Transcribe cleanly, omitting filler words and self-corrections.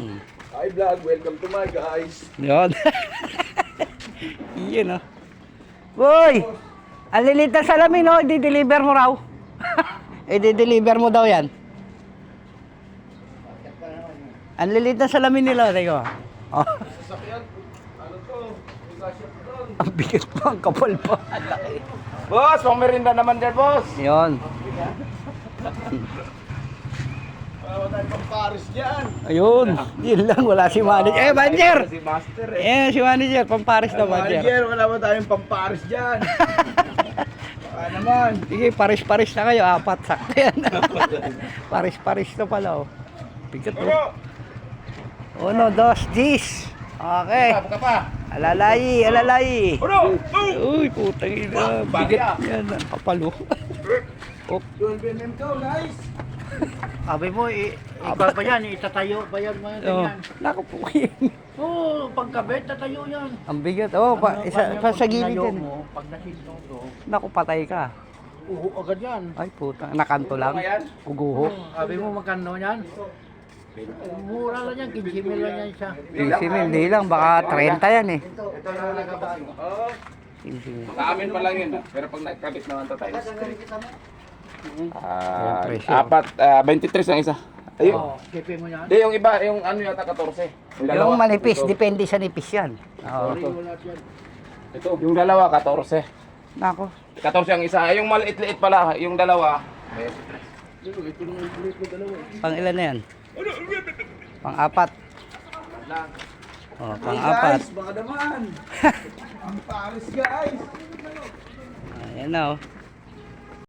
Hi vlog, welcome to my guys. Yun. Yun, oh. Boy! Ang lilit na salamin, oh. I-deliver mo raw. I-deliver mo daw yan. Ang lilit na salamin nila. Teko. Oh. Sasakyan, ano to? Ikasya ko doon. Ang bigat pa, ang kapal pa. Boss, pang merinda naman dyan, boss. Yun. Wala tayong pang Paris dyan. Ayun. Yun lang, wala si manager. Eh, manager! Si Master eh. Eh, si manager. Pamparis na manager. Manager, wala ba tayong pang Paris dyan? Baka naman. Sige, paris-paris na kayo. 4 sakto yan. Paris-paris na pala, oh. Bigat, oh. 1, 2, G's. Okay. Buka pa. Alalay, alalay. Uno! Uy, putang ina. Bigat yan. Ang kapalo. Oh. 12mm ko, guys. Sabi mo, ikaw pa yan, itatayo pa yan mga Oh. ganyan. Naku po yan. Oo, pagkabit, tatayo yan. Ang bigat. Oh, pa sa gilid tinayo yan. mo, pag nasinto to, Naku, patay ka. agad yan. Ay, puta. Nakanto lang. Uguho. Sabi mo, magkano yan? Mura lang yan, 15 mil lang yan siya. 15 mil. Hindi lang. Baka 30 yan eh. Ito na nagkabas. Oo. 15 mil. Sa amin pa lang yun ah. Pero pag nakabit naman to tayo. presyo. 23 ang isa. Ayun. Oh, kipin mo yan. Hindi, yung iba, yung ano yata 14. Yung manipis, depende sa nipis yan. Oo. Wala yan. Ito, yung dalawa 14. Nako. 14 ang isa. Yung maliit-liit pala, yung dalawa. Pang ilan na yan? Pang 4. Oh, pang 4. baka naman. Ang Paris guys. Ayan na, oh.